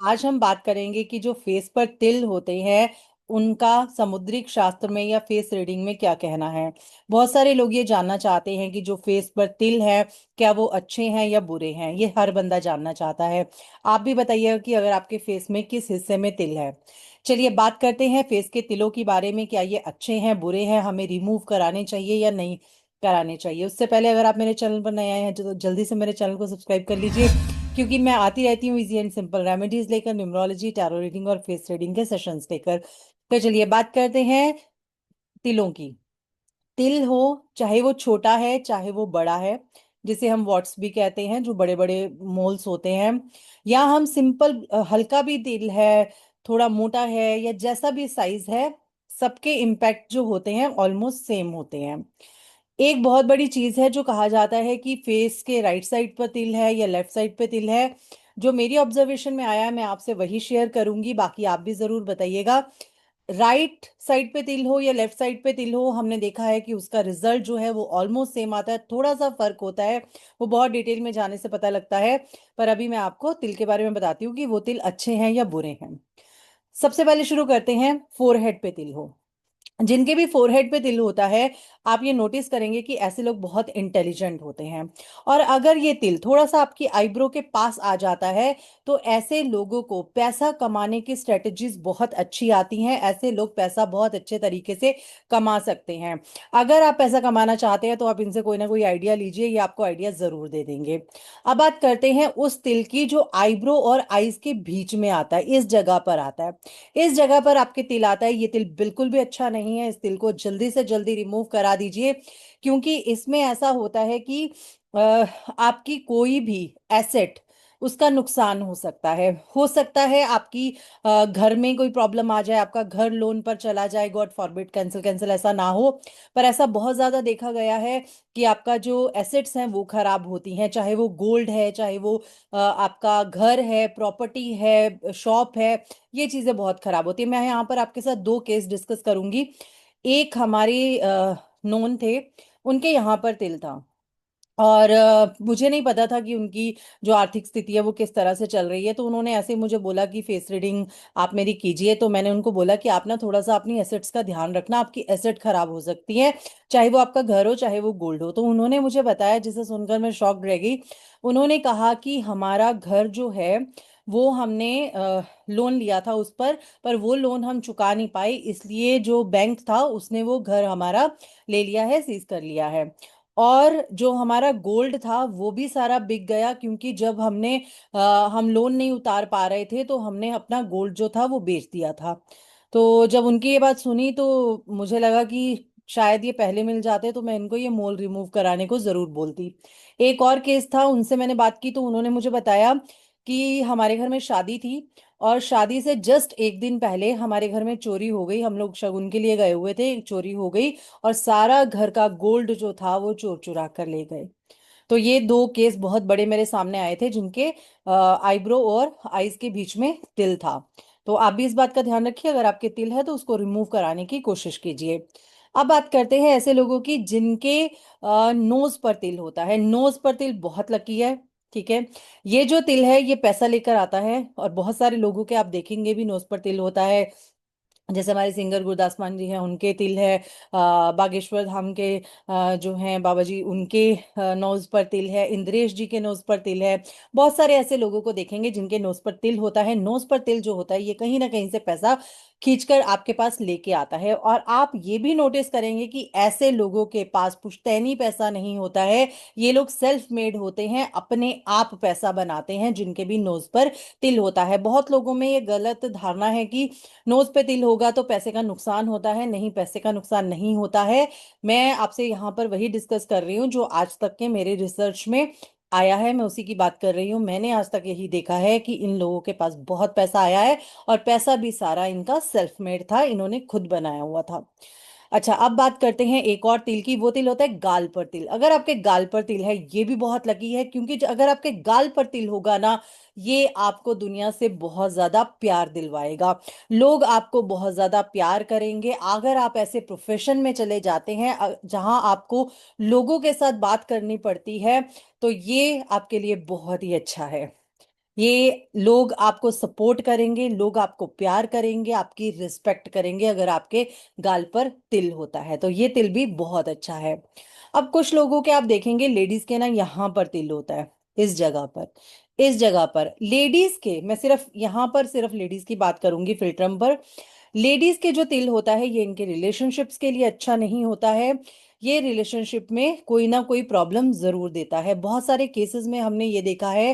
आज हम बात करेंगे कि जो फेस पर तिल होते हैं उनका समुद्रिक शास्त्र में या फेस रीडिंग में क्या कहना है। बहुत सारे लोग ये जानना चाहते हैं कि जो फेस पर तिल है क्या वो अच्छे हैं या बुरे हैं, ये हर बंदा जानना चाहता है। आप भी बताइएगा कि अगर आपके फेस में किस हिस्से में तिल है। चलिए बात करते हैं फेस के तिलों के बारे में, क्या ये अच्छे हैं बुरे हैं, हमें रिमूव कराने चाहिए या नहीं कराने चाहिए। उससे पहले अगर आप मेरे चैनल पर नए आए हैं तो जल्दी से मेरे चैनल को सब्सक्राइब कर लीजिए, क्योंकि मैं आती रहती हूँ इजी एंड सिंपल रेमेडीज लेकर, न्यूमरोलॉजी, टैरो रीडिंग और फेस रीडिंग के सेशंस लेकर। तो चलिए बात करते हैं तिलों की। तिल हो, चाहे वो छोटा है चाहे वो बड़ा है, जिसे हम वॉट्स भी कहते हैं, जो बड़े बड़े मोल्स होते हैं, या हम सिंपल हल्का भी तिल है, थोड़ा मोटा है, या जैसा भी साइज है, सबके इम्पैक्ट जो होते हैं ऑलमोस्ट सेम होते हैं। एक बहुत बड़ी चीज है जो कहा जाता है कि फेस के राइट साइड पर तिल है या लेफ्ट साइड पे तिल है। जो मेरी ऑब्जर्वेशन में आया है मैं आपसे वही शेयर करूंगी, बाकी आप भी जरूर बताइएगा। राइट साइड पे तिल हो या लेफ्ट साइड पे तिल हो, हमने देखा है कि उसका रिजल्ट जो है वो ऑलमोस्ट सेम आता है, थोड़ा सा फर्क होता है, वो बहुत डिटेल में जाने से पता लगता है। पर अभी मैं आपको तिल के बारे में बताती हूँ कि वो तिल अच्छे हैं या बुरे हैं। सबसे पहले शुरू करते हैं, फोरहेड पे तिल हो। जिनके भी फोरहेड पे तिल होता है, आप ये नोटिस करेंगे कि ऐसे लोग बहुत इंटेलिजेंट होते हैं। और अगर ये तिल थोड़ा सा आपकी आईब्रो के पास आ जाता है, तो ऐसे लोगों को पैसा कमाने की स्ट्रेटजीज बहुत अच्छी आती हैं, ऐसे लोग पैसा बहुत अच्छे तरीके से कमा सकते हैं। अगर आप पैसा कमाना चाहते हैं तो आप इनसे कोई ना कोई आइडिया लीजिए, ये आपको आइडिया जरूर दे देंगे। अब बात करते हैं उस तिल की जो आईब्रो और आईज के बीच में आता है, इस जगह पर आता है। इस जगह पर आपके तिल आता है, ये तिल बिल्कुल भी अच्छा नहीं है, इस तिल को जल्दी से जल्दी रिमूव करा दीजिए। क्योंकि इसमें ऐसा होता है कि आपकी कोई भी एसेट, उसका नुकसान हो सकता है आपकी घर में कोई प्रॉब्लम आ जाए, आपका घर लोन पर चला जाए, गॉड फॉरबिड, कैंसिल कैंसिल ऐसा ना हो। पर ऐसा बहुत ज्यादा देखा गया है कि आपका जो एसेट्स हैं वो खराब होती हैं, चाहे वो गोल्ड है, चाहे वो आपका घर है, प्रॉपर्टी है, शॉप है, ये चीजें बहुत खराब होती है। मैं यहाँ पर आपके साथ दो केस डिस्कस करूंगी। एक हमारे नोन थे, उनके यहाँ पर तिल था, और मुझे नहीं पता था कि उनकी जो आर्थिक स्थिति है वो किस तरह से चल रही है। तो उन्होंने ऐसे ही मुझे बोला कि फेस रीडिंग आप मेरी कीजिए। तो मैंने उनको बोला कि आप ना थोड़ा सा अपनी एसेट्स का ध्यान रखना, आपकी एसेट खराब हो सकती है, चाहे वो आपका घर हो चाहे वो गोल्ड हो। तो उन्होंने मुझे बताया, जिसे सुनकर मैं शॉक्ड रह गई। उन्होंने कहा कि हमारा घर जो है वो हमने लोन लिया था उस पर वो लोन हम चुका नहीं पाए, इसलिए जो बैंक था उसने वो घर हमारा ले लिया है, सीज कर लिया है। और जो हमारा गोल्ड था वो भी सारा बिक गया, क्योंकि जब हम लोन नहीं उतार पा रहे थे तो हमने अपना गोल्ड जो था वो बेच दिया था। तो जब उनकी ये बात सुनी तो मुझे लगा कि शायद ये पहले मिल जाते तो मैं इनको ये मोल रिमूव कराने को जरूर बोलती। एक और केस था, उनसे मैंने बात की तो उन्होंने मुझे बताया कि हमारे घर में शादी थी, और शादी से जस्ट एक दिन पहले हमारे घर में चोरी हो गई। हम लोग शगुन के लिए गए हुए थे, चोरी हो गई, और सारा घर का गोल्ड जो था वो चोर चुरा कर ले गए। तो ये दो केस बहुत बड़े मेरे सामने आए थे, जिनके आईब्रो और आईज के बीच में तिल था। तो आप भी इस बात का ध्यान रखिए, अगर आपके तिल है तो उसको रिमूव कराने की कोशिश कीजिए। अब बात करते हैं ऐसे लोगों की जिनके नोज पर तिल होता है। नोज पर तिल बहुत लकी है, ठीक है। ये जो तिल है ये पैसा लेकर आता है, और बहुत सारे लोगों के आप देखेंगे भी नोज पर तिल होता है। जैसे हमारे सिंगर गुरदास मान जी हैं, उनके तिल है। बागेश्वर धाम के जो हैं बाबा जी, उनके नोज पर तिल है। इंद्रेश जी के नोज पर तिल है। बहुत सारे ऐसे लोगों को देखेंगे जिनके नोज पर तिल होता है। नोज पर तिल जो होता है ये कहीं ना कहीं से पैसा खींचकर आपके पास लेके आता है। और आप ये भी नोटिस करेंगे कि ऐसे लोगों के पास पुश्तैनी पैसा नहीं होता है, ये लोग सेल्फ मेड होते हैं, अपने आप पैसा बनाते हैं, जिनके भी नोज पर तिल होता है। बहुत लोगों में ये गलत धारणा है कि नोज पे तिल होगा तो पैसे का नुकसान होता है। नहीं, पैसे का नुकसान नहीं होता है। मैं आपसे यहाँ पर वही डिस्कस कर रही हूँ जो आज तक के मेरे रिसर्च में आया है, मैं उसी की बात कर रही हूँ। मैंने आज तक यही देखा है कि इन लोगों के पास बहुत पैसा आया है, और पैसा भी सारा इनका सेल्फ मेड था, इन्होंने खुद बनाया हुआ था। अच्छा, अब बात करते हैं एक और तिल की। वो तिल होता है गाल पर तिल। अगर आपके गाल पर तिल है ये भी बहुत लकी है, क्योंकि अगर आपके गाल पर तिल होगा ना, ये आपको दुनिया से बहुत ज्यादा प्यार दिलवाएगा। लोग आपको बहुत ज्यादा प्यार करेंगे। अगर आप ऐसे प्रोफेशन में चले जाते हैं जहां आपको लोगों के साथ बात करनी पड़ती है, तो ये आपके लिए बहुत ही अच्छा है। ये लोग आपको सपोर्ट करेंगे, लोग आपको प्यार करेंगे, आपकी रिस्पेक्ट करेंगे अगर आपके गाल पर तिल होता है, तो ये तिल भी बहुत अच्छा है। अब कुछ लोगों के आप देखेंगे लेडीज के ना यहाँ पर तिल होता है, इस जगह पर। इस जगह पर लेडीज के, मैं सिर्फ यहाँ पर सिर्फ लेडीज की बात करूंगी फिल्ट्रम पर। लेडीज के जो तिल होता है ये इनके रिलेशनशिप्स के लिए अच्छा नहीं होता है। ये रिलेशनशिप में कोई ना कोई प्रॉब्लम जरूर देता है। बहुत सारे केसेस में हमने ये देखा है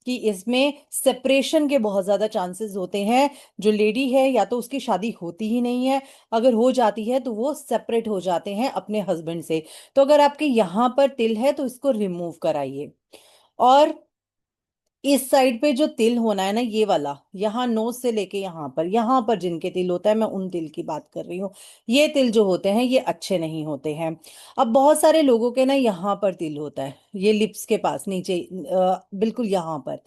कि इसमें सेपरेशन के बहुत ज्यादा चांसेस होते हैं। जो लेडी है या तो उसकी शादी होती ही नहीं है, अगर हो जाती है तो वो सेपरेट हो जाते हैं अपने हस्बैंड से। तो अगर आपके यहाँ पर तिल है तो इसको रिमूव कराइए। और इस साइड पे जो तिल होना है ना, ये वाला, यहाँ नोज से लेके यहाँ पर जिनके तिल होता है, मैं उन तिल की बात कर रही हूँ। ये तिल जो होते हैं ये अच्छे नहीं होते हैं। अब बहुत सारे लोगों के ना यहाँ पर तिल होता है, ये लिप्स के पास नीचे, बिल्कुल यहाँ पर।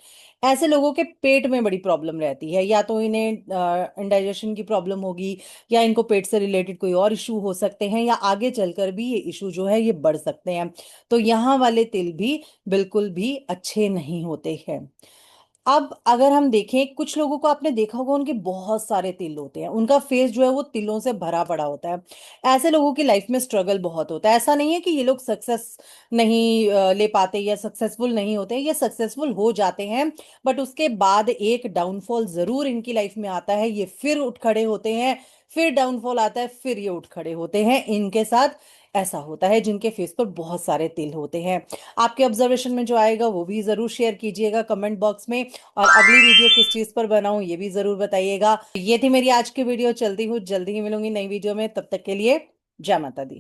ऐसे लोगों के पेट में बड़ी प्रॉब्लम रहती है, या तो इन्हें इंडाइजेशन की प्रॉब्लम होगी, या इनको पेट से रिलेटेड कोई और इशू हो सकते हैं, या आगे चलकर भी ये इशू जो है ये बढ़ सकते हैं। तो यहाँ वाले तिल भी बिल्कुल भी अच्छे नहीं होते हैं। अब अगर हम देखें, कुछ लोगों को आपने देखा होगा उनके बहुत सारे तिल होते हैं, उनका फेस जो है वो तिलों से भरा पड़ा होता है। ऐसे लोगों की लाइफ में स्ट्रगल बहुत होता है। ऐसा नहीं है कि ये लोग सक्सेस नहीं ले पाते या सक्सेसफुल नहीं होते, ये सक्सेसफुल हो जाते हैं। बट उसके बाद एक डाउनफॉल जरूर इनकी लाइफ में आता है, ये फिर उठ खड़े होते हैं। फिर डाउनफॉल आता है, फिर ये उठ खड़े होते हैं। इनके साथ ऐसा होता है जिनके फेस पर बहुत सारे तिल होते हैं। आपके ऑब्जर्वेशन में जो आएगा वो भी जरूर शेयर कीजिएगा कमेंट बॉक्स में। और अगली वीडियो किस चीज पर बनाऊं ये भी जरूर बताइएगा। ये थी मेरी आज की वीडियो, चलती हूँ, जल्दी ही मिलूंगी नई वीडियो में। तब तक के लिए जय माता दी।